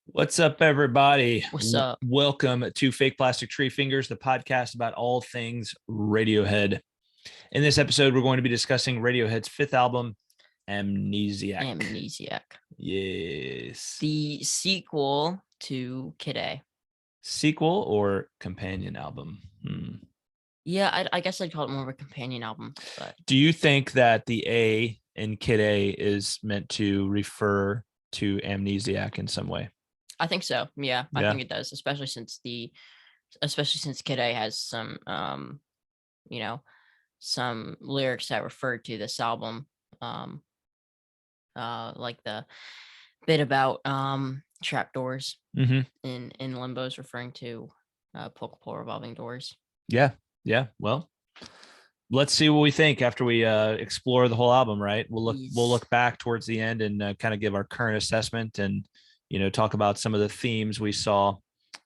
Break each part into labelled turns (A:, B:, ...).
A: What's up, everybody?
B: What's up?
A: Welcome to Fake Plastic Treefingers, the podcast about all things Radiohead. In this episode, we're going to be discussing Radiohead's fifth album, Amnesiac.
B: Amnesiac.
A: Yes.
B: The sequel to Kid A.
A: Sequel or companion album?
B: Yeah, I guess I'd call it more of a companion album. But
A: do you think that the A in Kid A is meant to refer to Amnesiac in some way?
B: I think so. Yeah, I think it does, especially since Kid A has some lyrics that refer to this album. Like the bit about trapdoors in Limbo's referring to Pulk revolving doors.
A: Yeah. Well, let's see what we think after we explore the whole album, right? We'll look back towards the end and kind of give our current assessment and talk about some of the themes we saw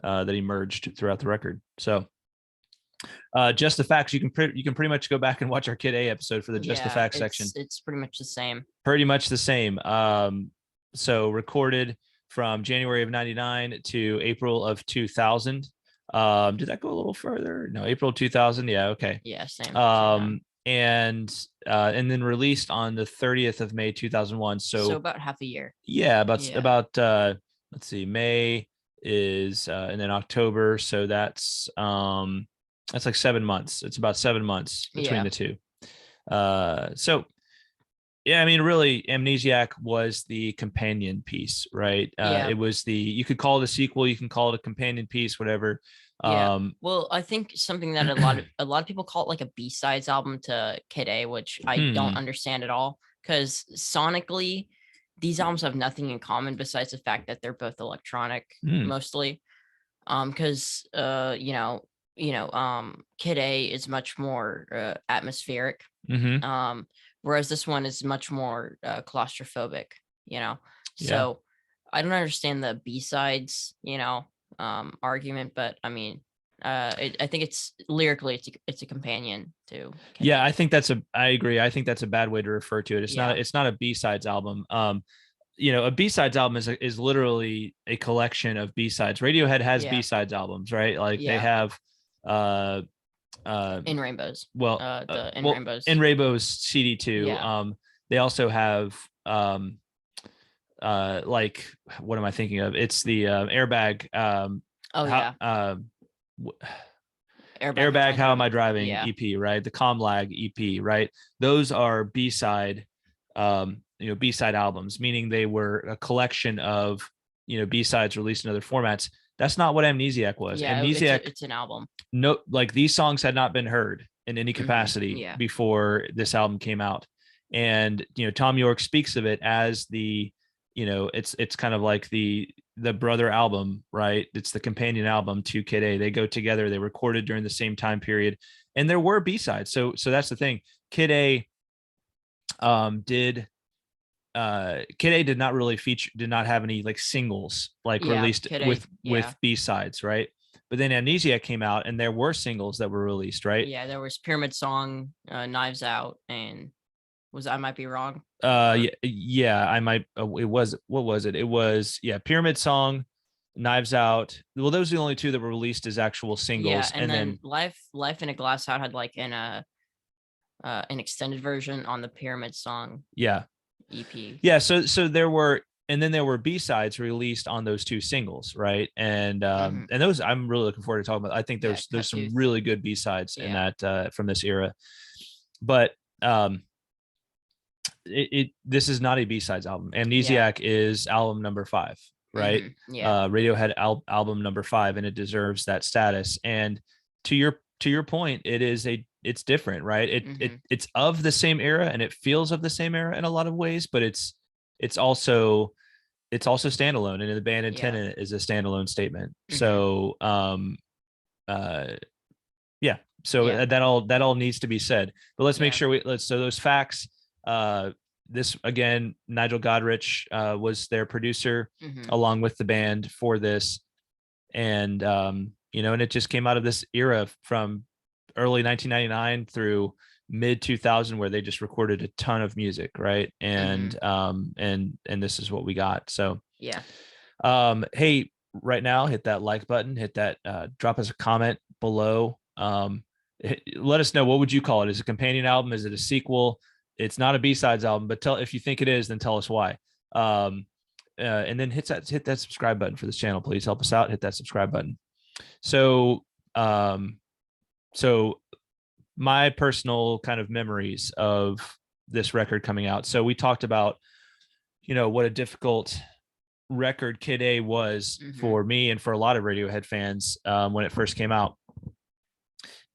A: that emerged throughout the record. So just the facts, you can pretty much go back and watch our Kid A episode for the just the facts section.
B: It's pretty much the same.
A: So recorded from January of 99 to April of 2000. Did that go a little further? No, April 2000. Yeah. Okay.
B: Yeah. Same.
A: And then released on the 30th of May 2001. So
B: about half a year.
A: Yeah, about let's see, May is and then October, so that's like 7 months. It's about 7 months between the two. So yeah, I mean, really, Amnesiac was the companion piece, right? It was you could call it a sequel, you can call it a companion piece, whatever.
B: Well, I think something that a lot of people call it like a B-sides album to Kid A, which I don't understand at all, because sonically, these albums have nothing in common besides the fact that they're both electronic mostly. Because Kid A is much more atmospheric. Whereas this one is much more claustrophobic, So I don't understand the B-sides, argument, but I mean, I think it's lyrically it's a companion to Kid A.
A: I agree. I think that's a bad way to refer to it. It's not a B-sides album. A B-sides album is literally a collection of B-sides. Radiohead has B-sides albums, right? Like they have
B: In Rainbows.
A: Rainbows. In Rainbows CD2. They also have like, what am I thinking of? It's the Airbag. Airbag, How Am I Driving EP, right? The Comlag EP, right? Those are B-side B-side albums, meaning they were a collection of B-sides released in other formats. That's not what Amnesiac was. Amnesiac,
B: it's an album.
A: No, like these songs had not been heard in any capacity before this album came out. And Tom York speaks of it as the it's kind of like the brother album, right? It's the companion album to Kid A. They go together. They recorded during the same time period, and there were B-sides. So that's the thing. Kid A did not really did not have any like singles released with B-sides, right? But then Amnesiac came out and there were singles that were released, right?
B: Yeah, there was Pyramid Song, Knives Out, and I might be wrong.
A: I might. It was, what was it? It was Pyramid Song, Knives Out. Well, those are the only two that were released as actual singles.
B: Yeah, and then Life in a Glass House had like an extended version on the Pyramid Song. EP.
A: Yeah, so there were, and then there were B-sides released on those two singles, right? And and those I'm really looking forward to talking about. I think there's some really good B-sides in that from this era. But this is not a B-sides album. Amnesiac is album number 5, right? Radiohead album number 5, and it deserves that status. And to your point, it's different, right? It's of the same era and it feels of the same era in a lot of ways, but it's also standalone, and the band intent is a standalone statement. So that all needs to be said. But let's make sure so those facts. This again, Nigel Godrich was their producer along with the band for this, and and it just came out of this era from early 1999 through mid 2000 where they just recorded a ton of music, right? And and this is what we got. So Hey, right now, hit that like button, hit that, drop us a comment below. Let us know, what would you call it? Is it a companion album? Is it a sequel? It's not a B-sides album, but if you think it is, then tell us why. And then hit that subscribe button for this channel. Please help us out. Hit that subscribe button. So, so my personal kind of memories of this record coming out. So we talked about, what a difficult record Kid A was for me and for a lot of Radiohead fans when it first came out.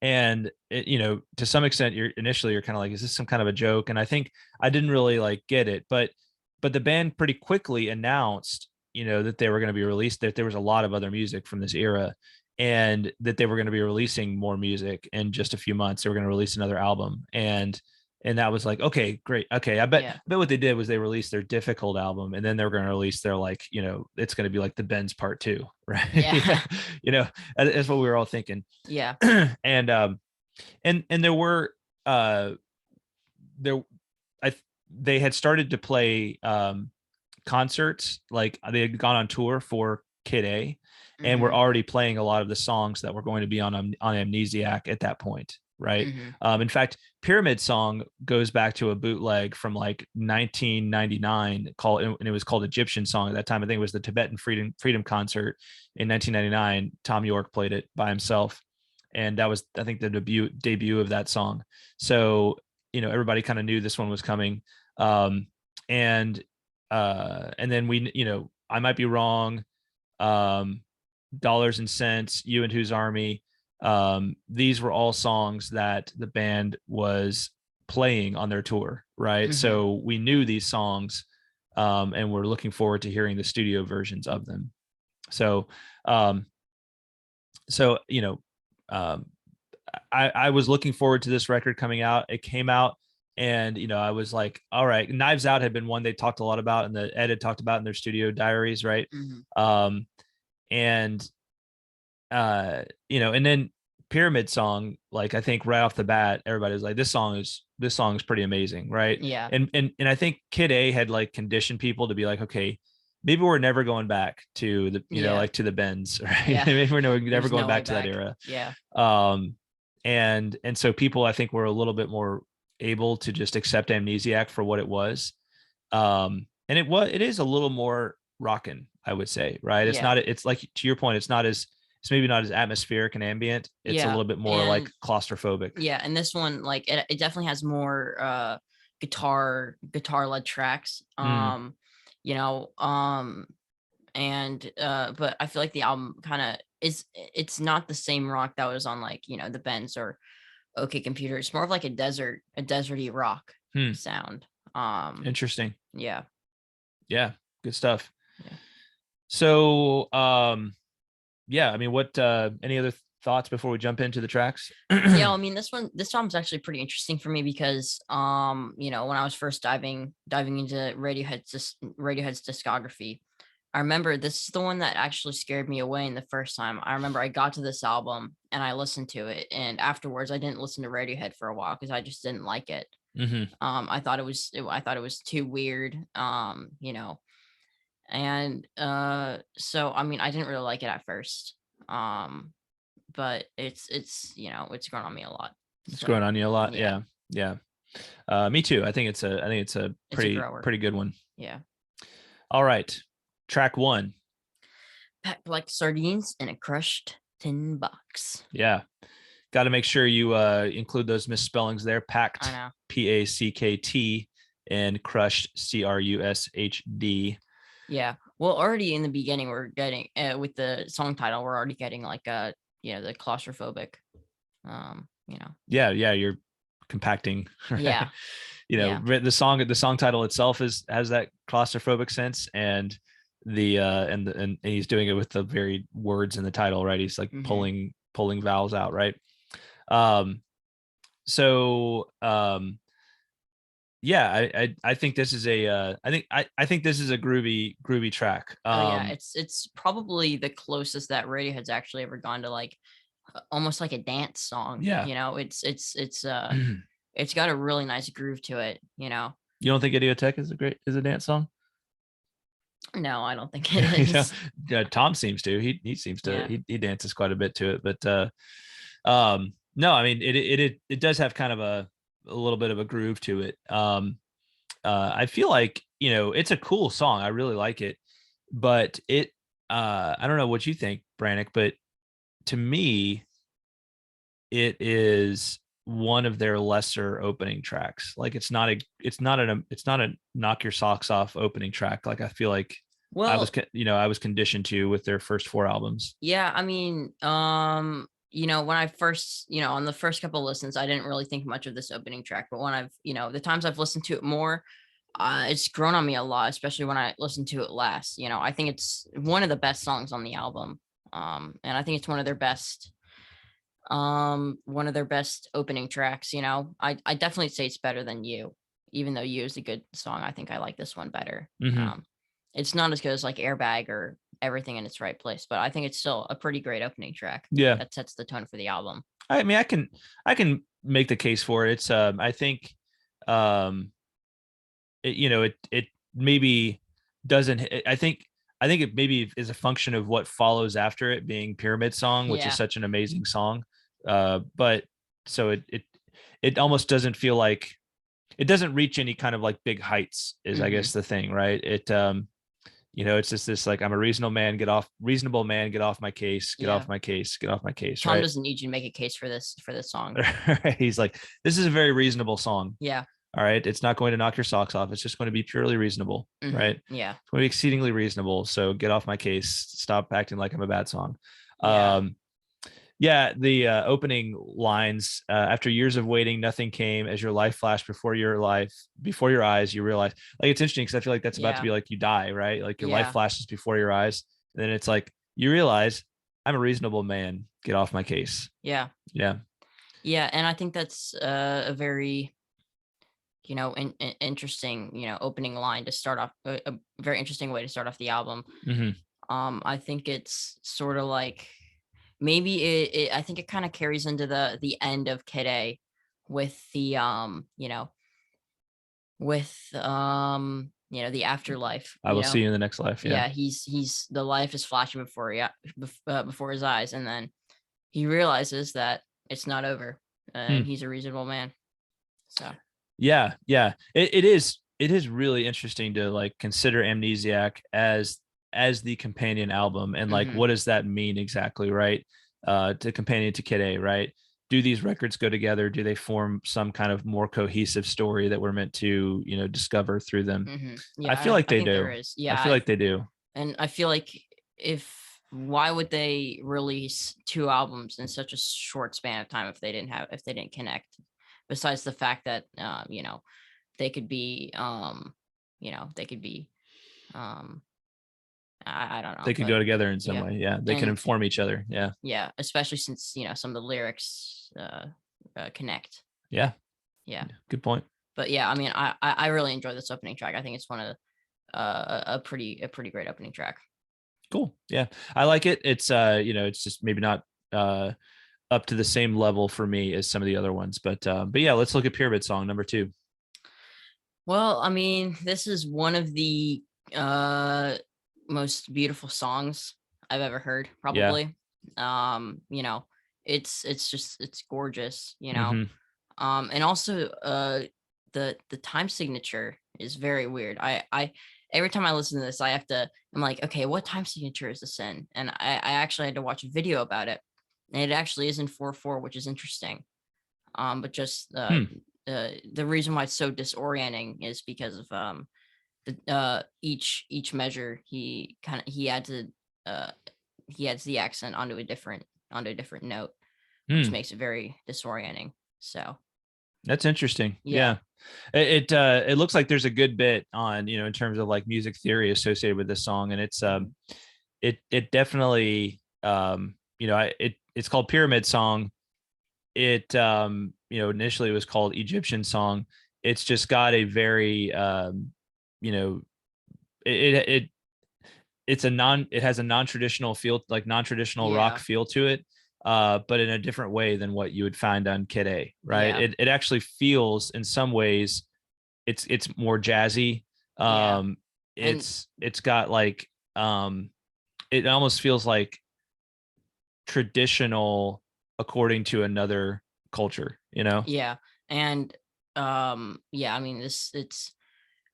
A: And to some extent, you're kind of like, is this some kind of a joke? And I think I didn't really like get it, but the band pretty quickly announced, that they were going to be released, that there was a lot of other music from this era, and that they were going to be releasing more music in just a few months. They were going to release another album, and that was like, okay, great. Okay. I bet what they did was they released their difficult album, and then they were going to release their, like, it's going to be like the Benz Part 2, right?
B: Yeah.
A: That's what we were all thinking.
B: Yeah.
A: And there were they had started to play concerts, like they had gone on tour for Kid A, and were already playing a lot of the songs that were going to be on Amnesiac at that point, right? In fact, Pyramid Song goes back to a bootleg from like 1999 and it was called Egyptian Song at that time. I think it was the Tibetan Freedom Concert in 1999. Tom York played it by himself, and that was, I think, the debut of that song. So everybody kind of knew this one was coming. And then we, I Might Be Wrong, Dollars and Cents, You and Whose Army. These were all songs that the band was playing on their tour, right? So we knew these songs, and we're looking forward to hearing the studio versions of them. So, I was looking forward to this record coming out. It came out, and I was like, all right. Knives Out had been one they talked a lot about, and the Ed had talked about in their studio diaries, right? And and then Pyramid Song, like, I think right off the bat, everybody was like, this song is pretty amazing, right?
B: Yeah.
A: And I think Kid A had like conditioned people to be like, okay, maybe we're never going back to the like to the Benz, right?
B: Yeah.
A: Maybe we're never going back to
B: back.
A: that era.
B: Yeah.
A: And so people, I think, were a little bit more able to just accept Amnesiac for what it was. And it is a little more rockin', I would say, right? It's not, it's like, to your point, it's maybe not as atmospheric and ambient. It's a little bit more like claustrophobic.
B: Yeah. And this one, like, it definitely has more guitar led tracks. And but I feel like the album kind of it's not the same rock that was on, like, the Benz or OK Computer. It's more of like a deserty rock sound.
A: Interesting.
B: Yeah.
A: Good stuff.
B: Yeah.
A: So yeah, I mean, what any other thoughts before we jump into the tracks?
B: Yeah, I mean, this album's actually pretty interesting for me because when I was first diving into Radiohead's discography, I remember this is the one that actually scared me away in the first time. I remember I got to this album and I listened to it, and afterwards I didn't listen to Radiohead for a while because I just didn't like it. I thought it was too weird. And so I mean, I didn't really like it at first. But it's grown on me a lot.
A: It's grown on you a lot. Yeah. Me too. I think it's a pretty good one.
B: Yeah.
A: All right. Track 1.
B: Packed like sardines in a crushed tin box.
A: Yeah. Got to make sure you include those misspellings there. Packt, Packt, and crushed, Crushd.
B: Yeah. Well, already in the beginning, we're getting with the song title, we're already getting like the claustrophobic.
A: Yeah, you're compacting. Right?
B: Yeah.
A: The song title itself has that claustrophobic sense, and and he's doing it with the very words in the title, right? He's like pulling vowels out, right? Yeah, I think this is a I think this is a groovy track.
B: It's probably the closest that Radiohead's actually ever gone to, like, almost like a dance song.
A: Yeah.
B: It's got a really nice groove to it.
A: You don't think Idiotech is a dance song?
B: No, I don't think it is.
A: Tom seems to. He seems to.
B: Yeah.
A: He dances quite a bit to it, but no, I mean it does have kind of a little bit of a groove to it. I feel like it's a cool song. I really like it, but I don't know what you think, Brannick, but to me, it is one of their lesser opening tracks. Like it's not a knock your socks off opening track. Like I feel like I was conditioned to with their first 4 albums.
B: Yeah, I mean, when I first, on the first couple of listens, I didn't really think much of this opening track, but when I've, the times I've listened to it more, it's grown on me a lot, especially when I listened to it last. I think it's one of the best songs on the album. And I think it's one of their best opening tracks. I definitely say it's better than You, even though You is a good song. I think I like this one better. It's not as good as like Airbag or Everything in Its Right Place, but I think it's still a pretty great opening track.
A: Yeah,
B: that sets the tone for the album.
A: I mean, I can make the case for it. It's I think it maybe doesn't. I think it maybe is a function of what follows after it, being Pyramid Song, which is such an amazing song. But so it almost doesn't feel like it doesn't reach any kind of like big heights is I guess the thing, right? It's just this like, I'm a reasonable man, get off my case, get off my case.
B: Tom doesn't need you to make a case for this song.
A: He's like, this is a very reasonable song.
B: Yeah.
A: All right. It's not going to knock your socks off. It's just going to be purely reasonable. Right.
B: Yeah.
A: It's going to be exceedingly reasonable. So get off my case. Stop acting like I'm a bad song. The opening lines, after years of waiting, nothing came. As your life flashed before your eyes, you realize, like, it's interesting because I feel like that's about to be like you die, right? Like your life flashes before your eyes. And then it's like, you realize I'm a reasonable man. Get off my case.
B: Yeah.
A: Yeah.
B: Yeah. And I think that's a very, interesting, opening line to start off, a very interesting way to start off the album. I think it's sort of like, maybe I think it kind of carries into the end of Kid A with the the afterlife.
A: I will see you in the next life.
B: Yeah, he's the life is flashing before his eyes, and then he realizes that it's not over, and he's a reasonable man. So
A: yeah, it is really interesting to like consider Amnesiac as the companion album, and like what does that mean exactly, right? To companion to Kid A, right? Do these records go together? Do they form some kind of more cohesive story that we're meant to discover through them?
B: Yeah,
A: I feel like they do.
B: There is. Yeah,
A: I feel like they do.
B: And I feel like why would they release 2 albums in such a short span of time if they didn't connect? Besides the fact that they could be I don't know.
A: They could go together in some way. Yeah. They can inform each other. Yeah.
B: Yeah. Especially since, some of the lyrics connect.
A: Yeah.
B: Yeah.
A: Good point.
B: But yeah, I mean, I really enjoy this opening track. I think it's one of a pretty great opening track.
A: Cool. Yeah. I like it. It's it's just maybe not up to the same level for me as some of the other ones, but yeah, let's look at Pyramid Song number 2.
B: Well, I mean, this is one of the most beautiful songs I've ever heard, probably. It's gorgeous, and also the time signature is very weird. I every time I listen to this, I'm like, okay, what time signature is this in? And I actually had to watch a video about it, and it actually is in 4/4, which is interesting. But just the reason why it's so disorienting is because of each measure he adds the accent onto a different note, which makes it very disorienting. So
A: that's interesting. Yeah. It looks like there's a good bit on in terms of like music theory associated with this song, and it's it definitely it's called Pyramid Song. It initially it was called Egyptian Song. It's just got a very it has a non-traditional feel, like non-traditional rock feel to it, but in a different way than what you would find on Kid A, right? It actually feels in some ways it's more jazzy. it's got like it almost feels like traditional according to another culture, you know?
B: Yeah. And yeah, I mean, it's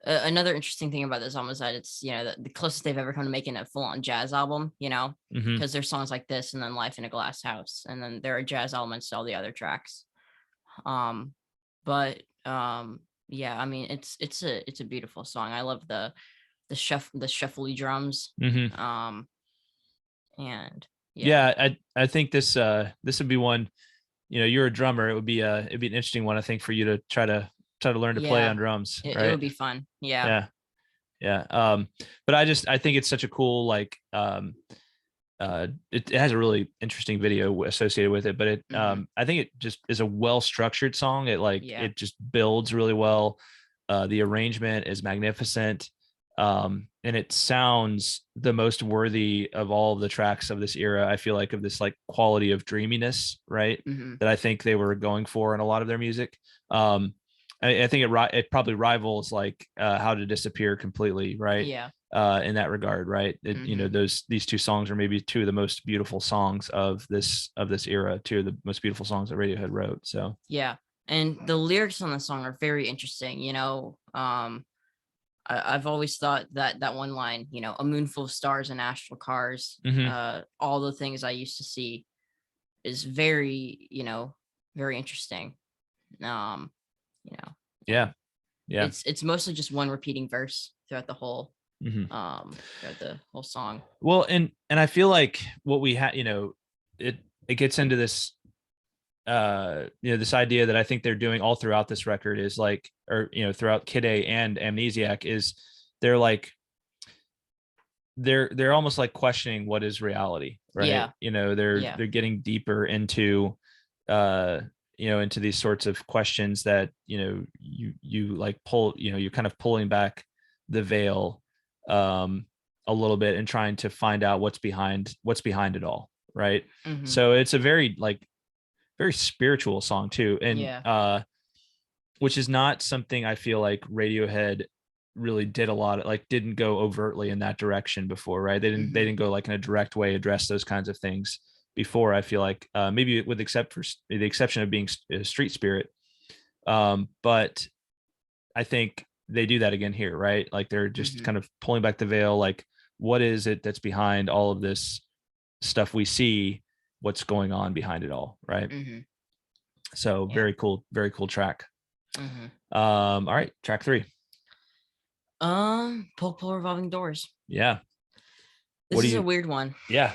B: another interesting thing about this album is that it's, you know, the closest they've ever come to making a full-on jazz album, you know, because there's songs like this and then Life in a Glass House, and then there are jazz elements to all the other tracks. But yeah, I mean, it's a beautiful song. I love the shuffly drums. And
A: yeah, I think this would be one, you know, you're a drummer, it'd be an interesting one, I think, for you to try to learn to play on drums, right?
B: It would be fun. Yeah.
A: But I think it's such a cool, like, it has a really interesting video associated with it, but it I think it just is a well structured song. It it just builds really well. The arrangement is magnificent, and it sounds the most worthy of all of the tracks of this era. I feel like, of this like quality of dreaminess, right? That I think they were going for in a lot of their music. I think it probably rivals like How to Disappear completely, right?
B: Yeah.
A: In that regard, right? You know, these two songs are maybe two of the most beautiful songs of this era, two of the most beautiful songs that Radiohead wrote. So
B: yeah, and the lyrics on the song are very interesting. You know, I've always thought that one line, you know, a moon full of stars and astral cars, all the things I used to see, is very, you know, very interesting. You know,
A: yeah,
B: it's mostly just one repeating verse throughout the whole throughout the whole song.
A: Well, and I feel like what we had, you know, it gets into this you know, this idea that I think they're doing all throughout this record is like, or you know, throughout Kid A and Amnesiac, is they're like they're almost like questioning what is reality, right?
B: Yeah.
A: You know, they're getting deeper into you know, into these sorts of questions that, you know, you like pull, you know, you're kind of pulling back the veil a little bit and trying to find out what's behind it all, right? So it's a very like very spiritual song too, and which is not something I feel like Radiohead really did a lot of, like didn't go overtly in that direction before, right? They didn't go like in a direct way address those kinds of things before. I feel like maybe with the exception of being Street Spirit, but I think they do that again here, right? Like they're just kind of pulling back the veil, like what is it that's behind all of this stuff we see, what's going on behind it all, right? So very cool track. All right, track 3.
B: Pulk Revolving Doors.
A: Yeah,
B: this is a weird one.
A: Yeah.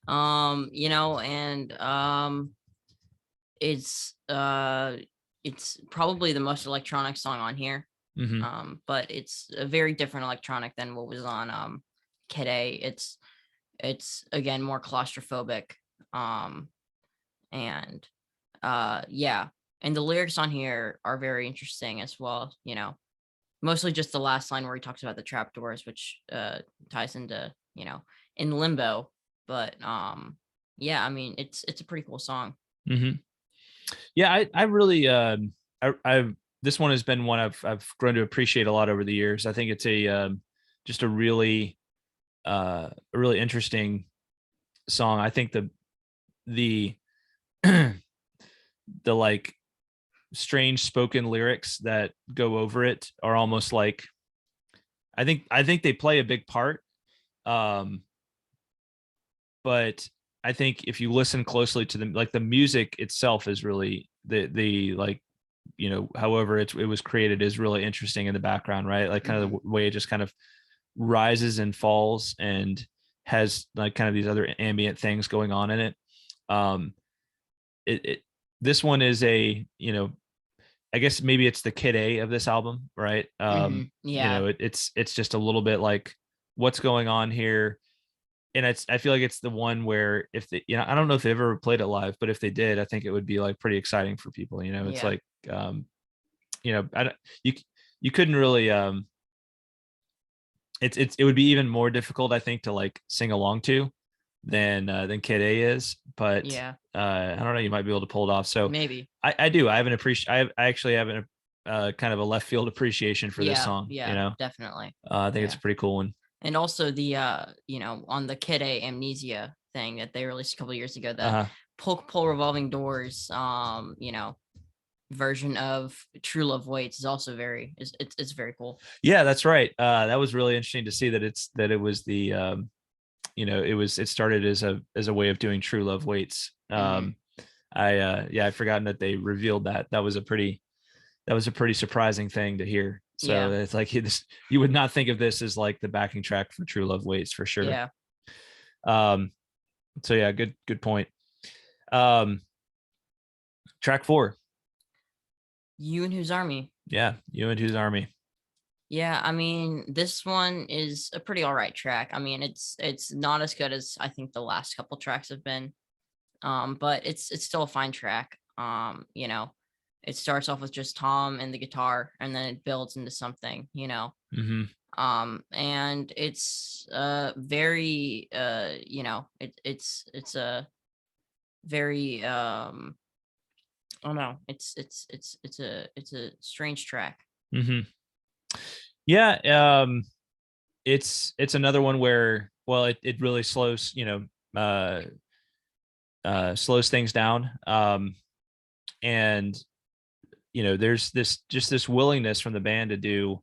B: You know, and it's probably the most electronic song on here. But it's a very different electronic than what was on Kid A. It's again more claustrophobic. And yeah, and the lyrics on here are very interesting as well, you know, mostly just the last line where he talks about the trapdoors, which ties into, you know, in limbo. But yeah, I mean, it's a pretty cool song.
A: Yeah, I really I've this one has been one I've grown to appreciate a lot over the years. I think it's just a really interesting song. I think the the like strange spoken lyrics that go over it are almost like, I think they play a big part. But I think if you listen closely to them, like the music itself is really the like, you know, however it was created is really interesting in the background, right? Like kind of the way it just kind of rises and falls and has like kind of these other ambient things going on in it. This one is a, you know, I guess maybe it's the Kid A of this album, right?
B: Yeah.
A: You know, it's just a little bit like what's going on here. And I feel like it's the one where if they, you know, I don't know if they ever played it live, but if they did, I think it would be like pretty exciting for people. You know, it's like, you know, you couldn't really, it would be even more difficult, I think, to like sing along to than Kid A is. But I don't know, you might be able to pull it off. So
B: maybe
A: I do. I actually have kind of a left field appreciation for this song.
B: Yeah, definitely.
A: I think it's a pretty cool one.
B: And also the on the Kid A Amnesia thing that they released a couple years ago, the Pulk Revolving Doors version of True Love Waits is also it's very cool.
A: Yeah, that's right. That was really interesting to see that it was the it started as a way of doing True Love Waits. I'd forgotten that they revealed that. That was a pretty surprising thing to hear. So it's like you would not think of this as like the backing track for True Love Waits for sure.
B: Yeah.
A: So yeah, good point. Track 4.
B: You and Whose Army.
A: Yeah, You and Whose Army.
B: Yeah, I mean, this one is a pretty all right track. I mean, it's not as good as I think the last couple tracks have been. But it's still a fine track. It starts off with just Tom and the guitar, and then it builds into something, and it's very it's a very I don't know, it's a strange track.
A: Yeah, it's another one where, well, it really slows slows things down, and there's this willingness from the band to do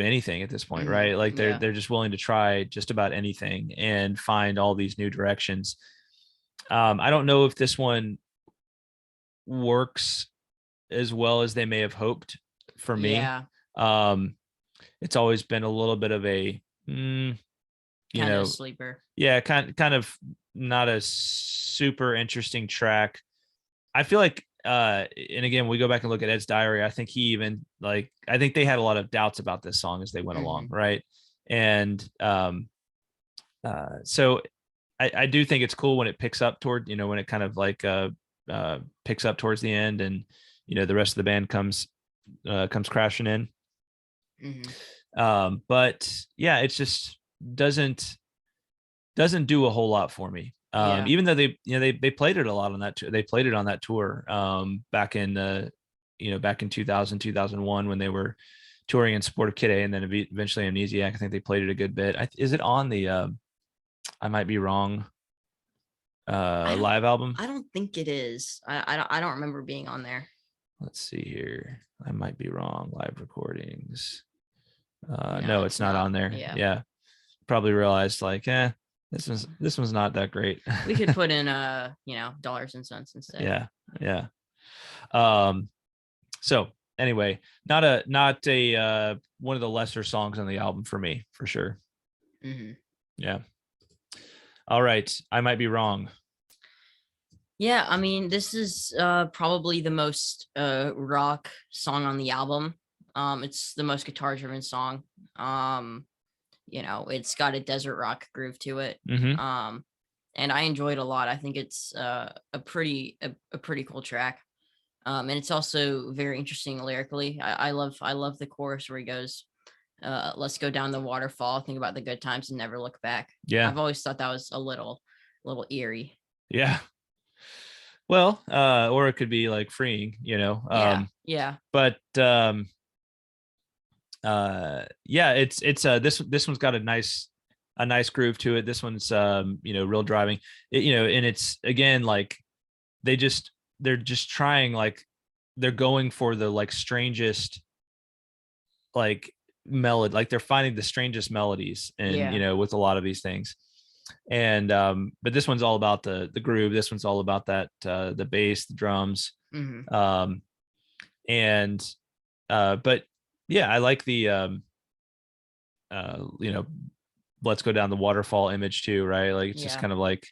A: anything at this point, right? Like they're just willing to try just about anything and find all these new directions. I don't know if this one works as well as they may have hoped for me. It's always been a little bit of a
B: kind of sleeper.
A: Yeah, kind of not a super interesting track. I feel like and again, we go back and look at Ed's diary. I think he even I think they had a lot of doubts about this song as they went along, right? And so I do think it's cool when it picks up toward, when it kind of picks up towards the end, and the rest of the band comes crashing in. But yeah, it's just doesn't do a whole lot for me. Even though they played it a lot on that they played it on that tour back in back in 2000 2001 when they were touring in support of Kid A, and then eventually Amnesiac. I think they played it a good bit. Is it on the I might be wrong live album?
B: I don't think it is. I don't remember being on there.
A: Let's see here. I might be wrong. Live recordings. No, it's not on there. Yeah. Probably realized this one's not that great.
B: We could put in dollars and cents instead.
A: Yeah. So anyway, not a one of the lesser songs on the album for me, for sure. Yeah. All right. I might be wrong.
B: Yeah, I mean, this is probably the most rock song on the album. It's the most guitar driven song. It's got a desert rock groove to it. And I enjoyed it a lot. I think it's a pretty cool track. And it's also very interesting lyrically. I love the chorus where he goes, let's go down the waterfall, think about the good times and never look back.
A: Yeah.
B: I've always thought that was a little eerie.
A: Yeah. Well, or it could be like freeing,
B: Yeah.
A: But it's this one's got a nice groove to it. This one's real driving. And it's again like they're just trying, they're going for the strangest melody, they're finding the strangest melodies and with a lot of these things. And but this one's all about the groove. This one's all about that the bass, the drums. But yeah, I like the let's go down the waterfall image too, right? It's just kind of let's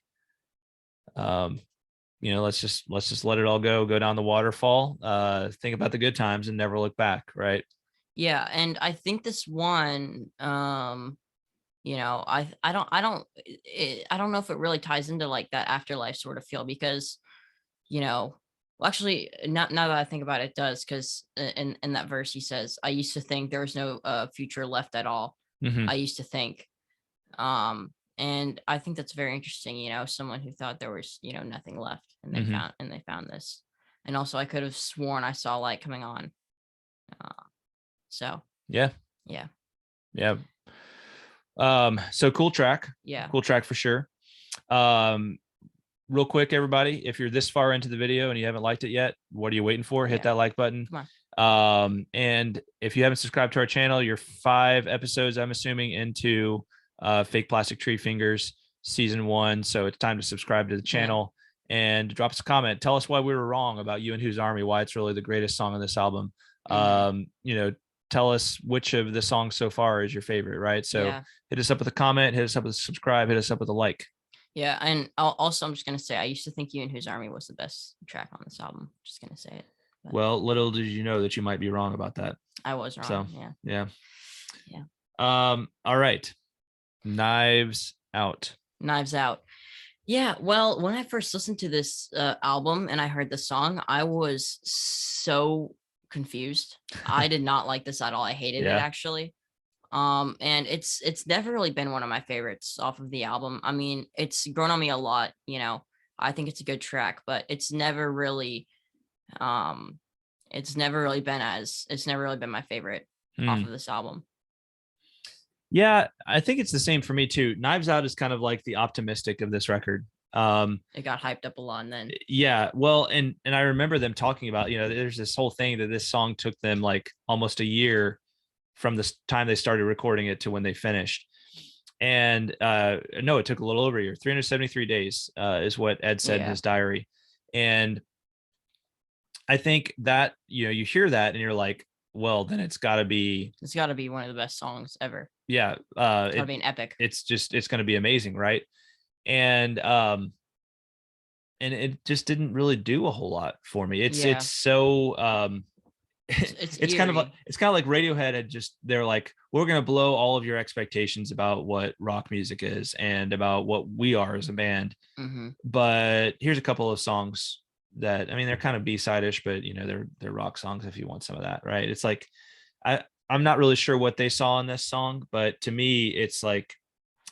A: just let it all go down the waterfall, think about the good times and never look back, right?
B: Yeah. And I think this one I don't know if it really ties into that afterlife sort of feel, because well, actually, now that I think about it, it does, because in that verse he says, I used to think there was no future left at all. I used to think, and I think that's very interesting. Someone who thought there was nothing left, and they found this. and also I could have sworn I saw Light coming on. So
A: yeah. So cool track for sure. Real quick, everybody, if you're this far into the video and you haven't liked it yet, what are you waiting for? Hit that like button.
B: Come on.
A: And if you haven't subscribed to our channel, you're 5 episodes, I'm assuming, into Fake Plastic Treefingers season 1. So it's time to subscribe to the channel and drop us a comment. Tell us why we were wrong about You and Whose Army, why it's really the greatest song on this album. Tell us which of the songs so far is your favorite, right? So hit us up with a comment, hit us up with a subscribe, hit us up with a like.
B: Yeah, and also I'm just gonna say I used to think You and Whose Army was the best track on this album. Just gonna say it.
A: But well, little did you know that you might be wrong about that.
B: I was wrong.
A: So yeah. All right. Knives Out.
B: Yeah, well, when I first listened to this album and I heard the song, I was so confused. I did not like this at all. I hated it, actually. And it's never really been one of my favorites off of the album. I mean, it's grown on me a lot, I think it's a good track, but it's never really been my favorite off of this album.
A: Yeah, I think it's the same for me too. Knives Out is kind of like the optimistic of this record.
B: It got hyped up a lot and then.
A: Yeah, well, and I remember them talking about, there's this whole thing that this song took them like almost a year from the time they started recording it to when they finished. And no, it took a little over a year. 373 days is what Ed said in his diary. And I think that, you hear that and you're like, well, then it's got to be
B: one of the best songs ever.
A: Yeah.
B: It's got to be an epic.
A: It's going to be amazing, right? And it just didn't really do a whole lot for me. It's so it's kind of like Radiohead had they're like, we're going to blow all of your expectations about what rock music is and about what we are as a band. But here's a couple of songs that, I mean, they're kind of B-side-ish, but they're rock songs if you want some of that, right? It's like I'm not really sure what they saw in this song, but to me it's like,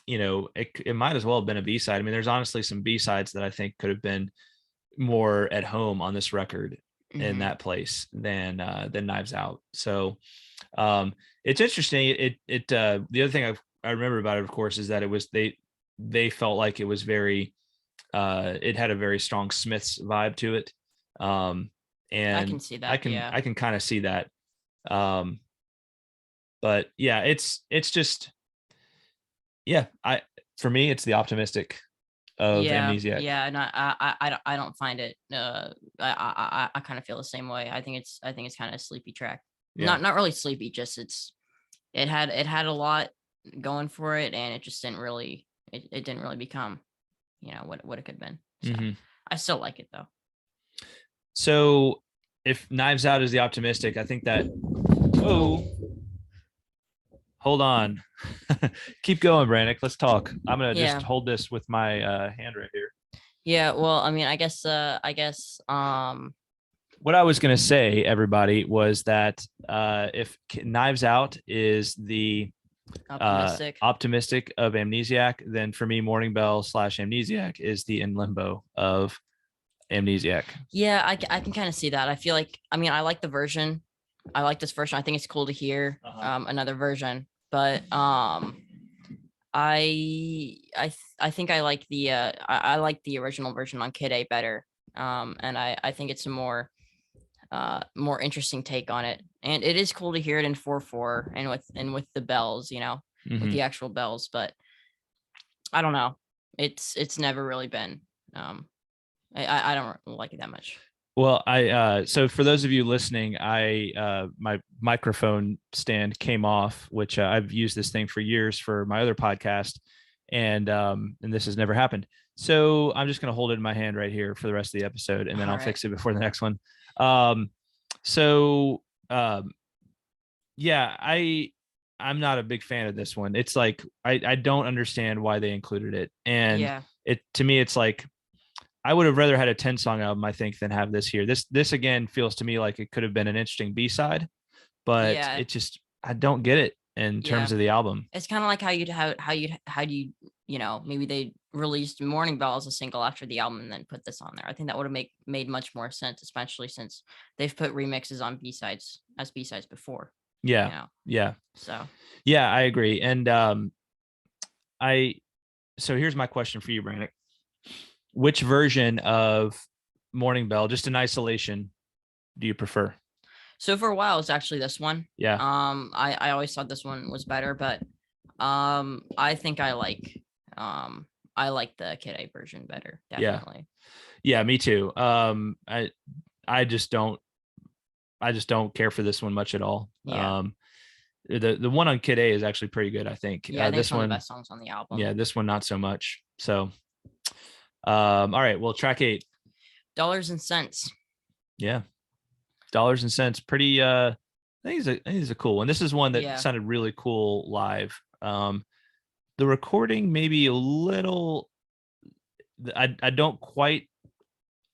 A: it might as well have been a B-side. I mean, there's honestly some B-sides that I think could have been more at home on this record in that place than Knives Out. So it's interesting. The other thing I remember about it, of course, is that it was they felt like it was very it had a very strong Smiths vibe to it. And
B: I can see that.
A: I can kind of see that. But yeah, it's just for me it's the optimistic of Amnesiac.
B: Yeah, and I don't find it. I kind of feel the same way. I think it's kind of a sleepy track. Not really sleepy. Just it had a lot going for it, and it just didn't really become, what it could have been. So I still like it though.
A: So if Knives Out is the optimistic, I think that. Oh, hold on. Keep going, Brannick. Let's talk. I'm gonna just hold this with my hand right here.
B: Yeah, well, I mean, I guess
A: what I was gonna say, everybody, was that if Knives Out is the optimistic of Amnesiac, then for me, Morning Bell / Amnesiac is the In Limbo of Amnesiac.
B: Yeah, I can kind of see that. I feel like, I mean, I like the version. I like this version. I think it's cool to hear another version, but I think I like the I like the original version on Kid A better. And I think it's a more interesting take on it, and it is cool to hear it in 4/4 and with the bells, with the actual bells. But I don't know, it's never really been. I don't like it that much.
A: Well, so for those of you listening, my microphone stand came off, which I've used this thing for years for my other podcast, and this has never happened. So I'm just going to hold it in my hand right here for the rest of the episode, and then I'll fix it before the next one. Yeah, I'm not a big fan of this one. It's like, I don't understand why they included it. And to me, it's like, I would have rather had a 10-song album, I think, than have this here. This again feels to me like it could have been an interesting B-side, but it just, I don't get it in terms of the album.
B: It's kind of like how do maybe they released Morning Bell as a single after the album and then put this on there. I think that would have made much more sense, especially since they've put remixes on B-sides before.
A: Yeah. Yeah.
B: So
A: yeah, I agree. And so here's my question for you, Brandon. Which version of Morning Bell, just in isolation, do you prefer?
B: So for a while, it's actually this one.
A: Yeah.
B: I always thought this one was better, but I think I like the Kid A version better. Definitely.
A: Yeah, me too. I just don't care for this one much at all.
B: Yeah.
A: The one on Kid A is actually pretty good, I think.
B: Yeah, I think
A: this
B: it's one of the best songs on the album.
A: Yeah, this one not so much. So, all right. Well, track 8,
B: Dollars and Cents.
A: Yeah, Dollars and Cents. Pretty. I think it's a cool one. This is one that sounded really cool live. The recording maybe a little. I don't quite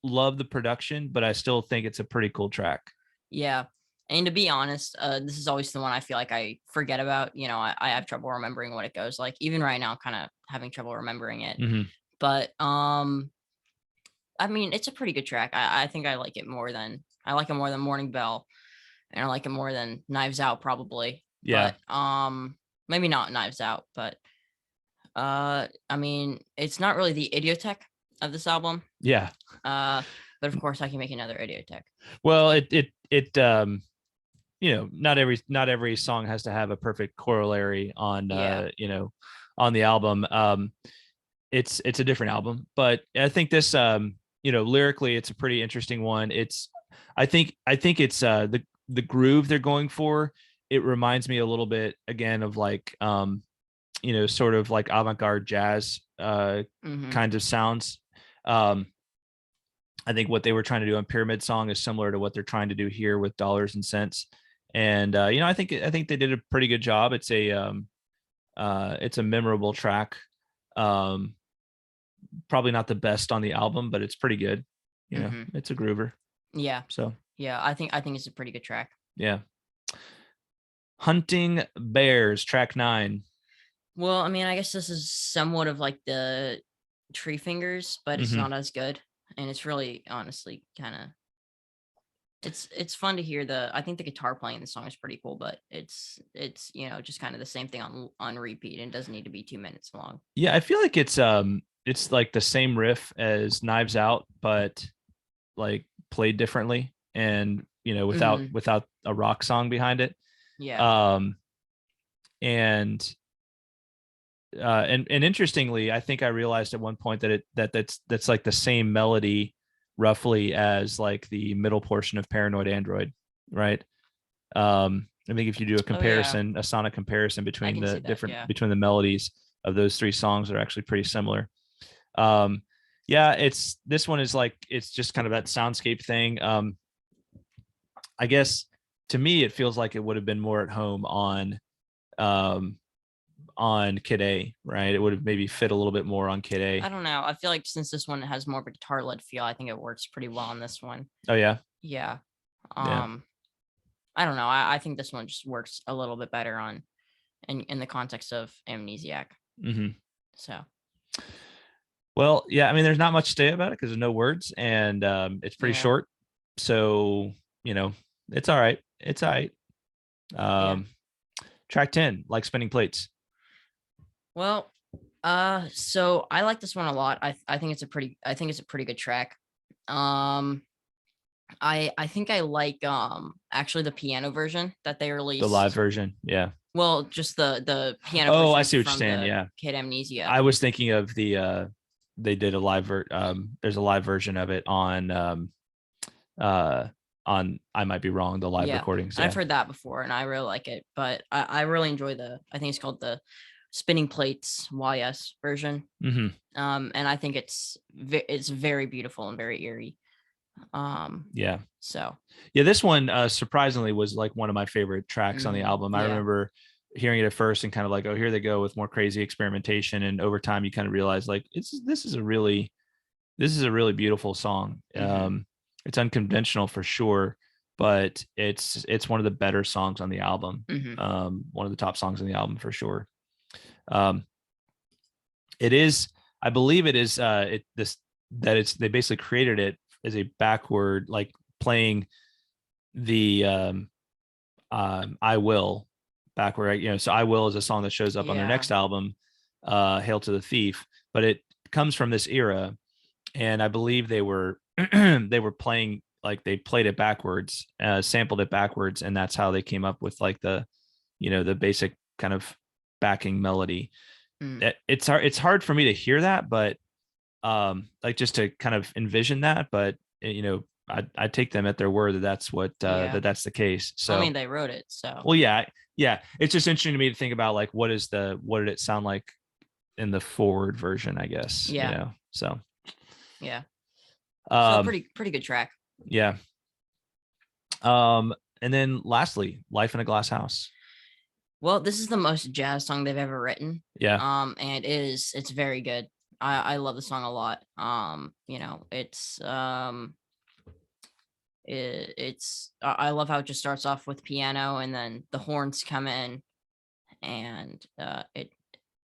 A: love the production, but I still think it's a pretty cool track.
B: Yeah. And to be honest, this is always the one I feel like I forget about. I have trouble remembering what it goes like. Even right now, kind of having trouble remembering it.
A: Mm-hmm.
B: But I mean, it's a pretty good track. I think I like it more than Morning Bell, and I like it more than Knives Out probably.
A: Yeah.
B: But maybe not Knives Out, but I mean, it's not really the Idiotech of this album.
A: Yeah.
B: But of course, I can make another Idiotech.
A: Well, not every song has to have a perfect corollary on on the album. It's a different album, but I think this lyrically it's a pretty interesting one. I think it's the groove they're going for. It reminds me a little bit again of like sort of like avant-garde jazz kinds of sounds. I think what they were trying to do on Pyramid Song is similar to what they're trying to do here with Dollars and Cents. And I think they did a pretty good job. It's a memorable track. Probably not the best on the album, but it's pretty good. It's a groover.
B: Yeah.
A: So
B: yeah, I think it's a pretty good track.
A: Yeah. Hunting Bears, track 9.
B: Well, I mean, I guess this is somewhat of like the Treefingers, but it's not as good. And it's really honestly kind of it's fun to hear I think the guitar playing in the song is pretty cool, but it's just kind of the same thing on repeat, and it doesn't need to be 2 minutes long.
A: Yeah, I feel like it's like the same riff as Knives Out, but like played differently and without a rock song behind it.
B: Yeah.
A: And interestingly, I think I realized at one point that that's like the same melody roughly as like the middle portion of Paranoid Android, right? I think if you do a comparison, a sonic comparison between the different between the melodies of those 3 songs are actually pretty similar. This one is like it's just kind of that soundscape thing. I guess to me it feels like it would have been more at home on Kid A, right? It would have maybe fit a little bit more on Kid A.
B: I don't know. I feel like since this one has more of a guitar led feel, I think it works pretty well on this one.
A: Oh yeah.
B: Yeah. I don't know. I think this one just works a little bit better in the context of Amnesiac.
A: Mm-hmm.
B: So.
A: Well, yeah. I mean, there's not much to say about it because there's no words, and it's pretty short. So it's all right. It's all right. Track 10, Like Spinning Plates.
B: Well, so I like this one a lot. I think it's a pretty good track. I think I like actually the piano version that they released.
A: The live version, yeah.
B: Well, just the piano
A: version. Oh, I see what you're saying. Yeah.
B: Kid Amnesia.
A: I was thinking of the they did a live there's a live version of it on I might be wrong, the live recordings. Yeah.
B: I've heard that before and I really like it, but I really enjoy I think it's called the Spinning Plates YS version.
A: Mm-hmm.
B: And I think it's very beautiful and very eerie. So
A: this one surprisingly was like one of my favorite tracks on the album. I remember hearing it at first and kind of like, oh, here they go with more crazy experimentation, and over time you kind of realize like this is a really beautiful song.
B: Mm-hmm.
A: It's unconventional for sure, but it's one of the better songs on the album.
B: Mm-hmm.
A: One of the top songs on the album for sure. It is, I believe it is they basically created it as a backward, like playing the I Will backward, so I Will is a song that shows up on their next album, Hail to the Thief, but it comes from this era. And I believe they were they were playing, like they played it backwards, sampled it backwards, and that's how they came up with like the the basic kind of backing melody. It's hard for me to hear that, but like just to kind of envision that, but I take them at their word that that's what that's the case. So
B: I mean, they wrote it, so
A: well, yeah, it's just interesting to me to think about, like, what did it sound like in the forward version, I guess. So
B: yeah. So pretty good track.
A: Yeah. And then lastly, Life in a Glass House.
B: Well, this is the most jazz song they've ever written.
A: Yeah.
B: And it's very good. I love the song a lot. It's I love how it just starts off with piano and then the horns come in, and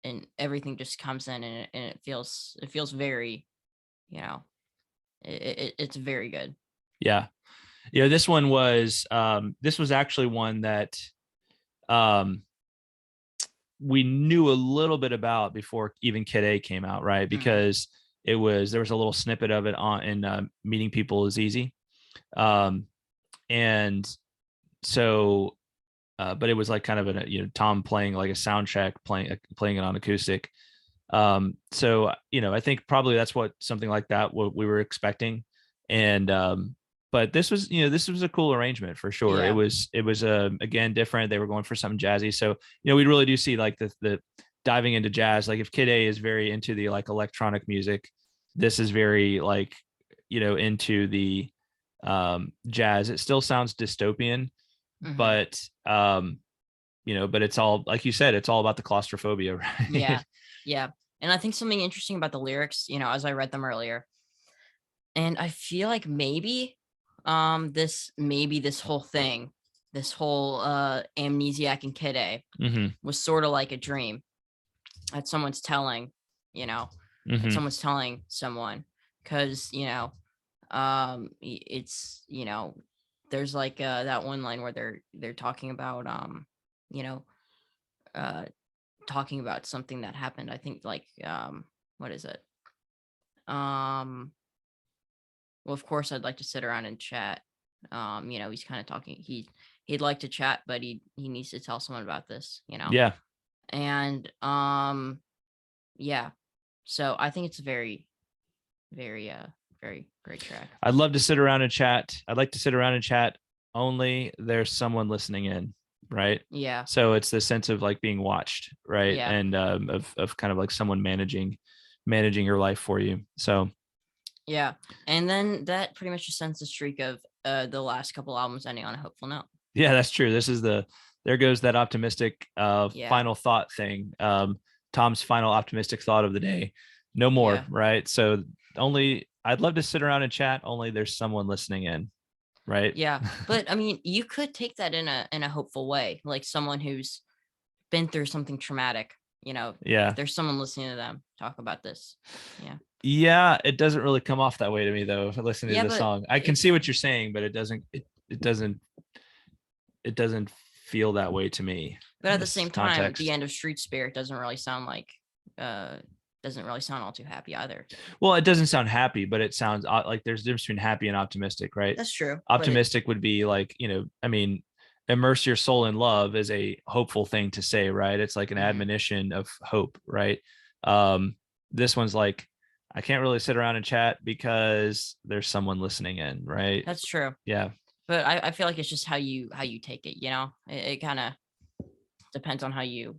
B: and everything just comes in, and it feels very, it's very good.
A: Yeah. This one was this was actually one that we knew a little bit about before even Kid A came out, right? Because there was a little snippet of it in Meeting People is Easy. And so but it was like kind of a Tom playing like a sound check, playing it on acoustic. So I think probably that's what something like that what we were expecting. And but this was a cool arrangement for sure.
B: Yeah.
A: It was again different. They were going for something jazzy. So we really do see like the diving into jazz. Like if Kid A is very into the like electronic music, this is very like into the jazz. It still sounds dystopian, but but it's all, like you said, it's all about the claustrophobia, right?
B: Yeah. And I think something interesting about the lyrics, as I read them earlier, and I feel like maybe this whole thing, this whole Amnesiac and Kid A was sort of like a dream that someone's telling, that someone's telling someone, because it's there's like that one line where they're talking about talking about something that happened. I think like what is it? Well, of course, I'd like to sit around and chat. He's kind of talking. He'd like to chat, but he needs to tell someone about this.
A: Yeah.
B: And yeah. So I think it's a very, very, very great track.
A: I'd love to sit around and chat. I'd like to sit around and chat. Only there's someone listening in, right?
B: Yeah.
A: So it's the sense of like being watched, right?
B: Yeah.
A: And of kind of like someone managing your life for you. So
B: yeah, and then that pretty much just ends the streak of the last couple albums ending on a hopeful note.
A: Yeah, that's true. This is there goes that optimistic final thought thing. Tom's final optimistic thought of the day. No more, right? So only I'd love to sit around and chat. Only there's someone listening in, right?
B: Yeah, but I mean, you could take that in a hopeful way, like someone who's been through something traumatic.
A: Yeah,
B: there's someone listening to them talk about this.
A: Yeah, it doesn't really come off that way to me though. Listening to the song, I can see what you're saying, but it doesn't feel that way to me.
B: But at the same time, the end of Street Spirit doesn't really sound all too happy either.
A: Well, it doesn't sound happy, but it sounds like there's a difference between happy and optimistic, right?
B: That's true.
A: Optimistic would be like, I mean, immerse your soul in love is a hopeful thing to say, right? It's like an admonition of hope, right? This one's like, I can't really sit around and chat because there's someone listening in, right?
B: That's true.
A: Yeah.
B: But I feel like it's just how you take it, it kind of depends on how you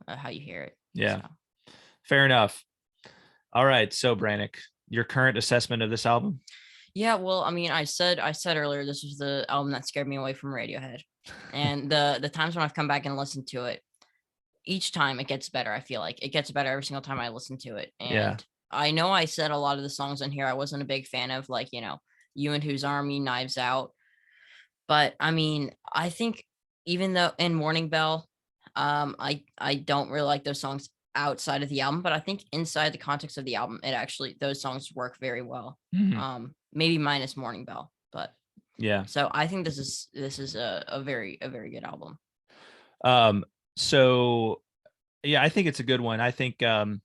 B: hear it.
A: Yeah. So. Fair enough. All right. So Brannick, your current assessment of this album?
B: Yeah, well, I mean, I said earlier, this was the album that scared me away from Radiohead. And the times when I've come back and listened to it, each time it gets better. I feel like it gets better every single time I listen to it. And I know I said a lot of the songs in here I wasn't a big fan of, like, You and Whose Army, Knives Out. But I mean, I think even though in Morning Bell, I don't really like those songs outside of the album, but I think inside the context of the album, those songs work very well. Maybe minus Morning Bell, but
A: yeah.
B: So I think this is a very good album.
A: So yeah, I think it's a good one. I think there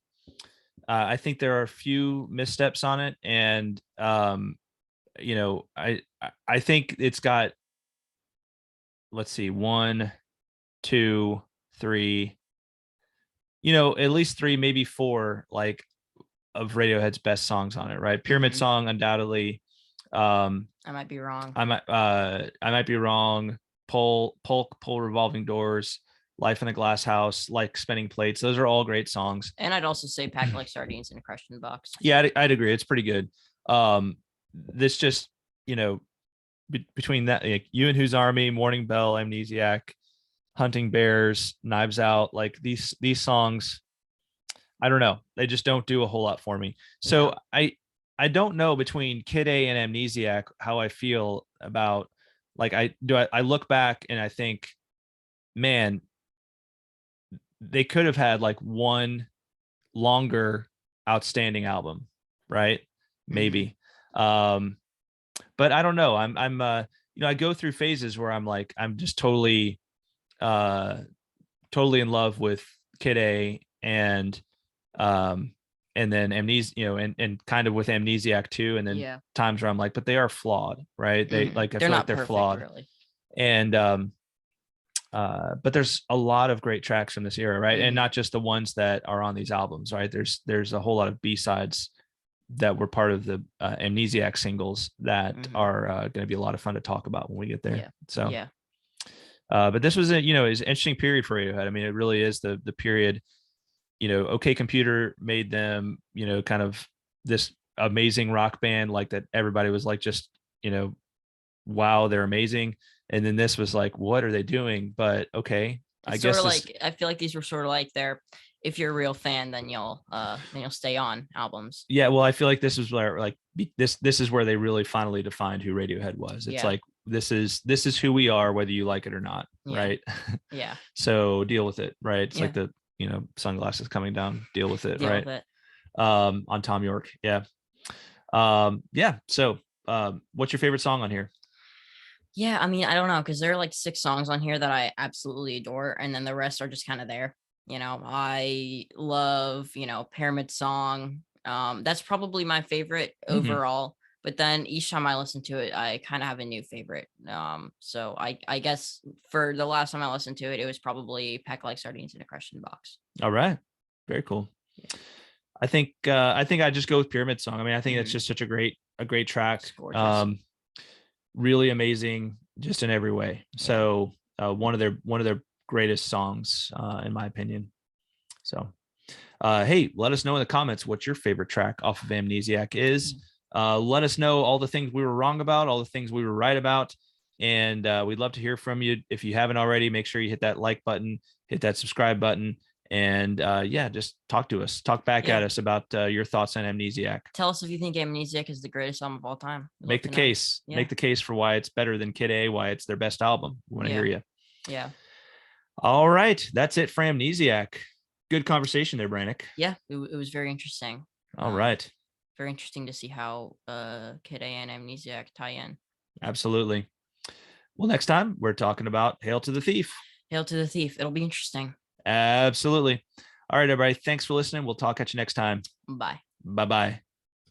A: are a few missteps on it, and you know, I think it's got, let's see, 1, 2, 3, you know, at least 3, maybe 4, like, of Radiohead's best songs on it, right? Pyramid Song, undoubtedly.
B: I might be wrong.
A: I might be wrong. Pulk, Pull Revolving Doors, Life in a Glass House, Like Spinning Plates. Those are all great songs.
B: And I'd also say Packed Like Sardines in a Question Box.
A: Yeah, I'd agree. It's pretty good. This just, you know, between that, like, You and Whose Army, Morning Bell, Amnesiac, Hunting Bears, Knives Out, like these songs, I don't know, they just don't do a whole lot for me. So I don't know, between Kid A and Amnesiac, how I feel about, like, I look back and I think, man, they could have had like one longer outstanding album, right? Maybe. But I don't know. I'm you know, I go through phases where I'm like, I'm just totally in love with Kid A, and then Amnesia, you know, and kind of with Amnesiac too, and then times where I'm like, but they are flawed, right? They like, I feel like they're perfect, flawed, really. And but there's a lot of great tracks from this era, right? And not just the ones that are on these albums, right? There's a whole lot of B-sides that were part of the Amnesiac singles that are going to be a lot of fun to talk about when we get there. So but this was is an interesting period for Radiohead. I mean, it really is the period. You know, OK Computer made them, you know, kind of this amazing rock band, like, that everybody was like, just, you know, wow, they're amazing. And then this was like, what are they doing? But okay, I guess
B: I feel like these were sort of like their, if you're a real fan, then you'll stay on albums.
A: Yeah, well, I feel like this is where, like, this is where they really finally defined who Radiohead was. It's like, this is who we are, whether you like it or not, right?
B: Yeah.
A: So deal with it, right? It's like the, you know, sunglasses coming down, deal with it, right? On Tom York. Yeah. So what's your favorite song on here?
B: Yeah, I mean, I don't know, because there are like 6 songs on here that I absolutely adore, and then the rest are just kind of there. You know, I love, you know, Pyramid Song. That's probably my favorite overall. But then each time I listen to it, I kind of have a new favorite. So I guess for the last time I listened to it, it was probably Packed Like Sardines in a Question Box.
A: All right. Very cool. Yeah. I think I just go with Pyramid Song. I mean, I think it's just such a great track. Really amazing, just in every way. So one of their greatest songs, in my opinion. So hey, let us know in the comments what your favorite track off of Amnesiac is. Let us know all the things we were wrong about, all the things we were right about, and we'd love to hear from you. If you haven't already, make sure you hit that like button, hit that subscribe button, and just talk to us, talk back at us about your thoughts on Amnesiac.
B: Tell us if you think Amnesiac is the greatest album of all time.
A: Make the case. Make the case for why it's better than Kid A, why it's their best album. We want to hear you.
B: Yeah.
A: All right, that's it for Amnesiac. Good conversation there, Brannick.
B: Yeah, it was very interesting.
A: All right.
B: Very interesting to see how Kid A and Amnesiac tie in.
A: Absolutely. Well, next time we're talking about Hail to the Thief.
B: Hail to the Thief. It'll be interesting.
A: Absolutely. All right, everybody. Thanks for listening. We'll talk at you next time.
B: Bye.
A: Bye-bye.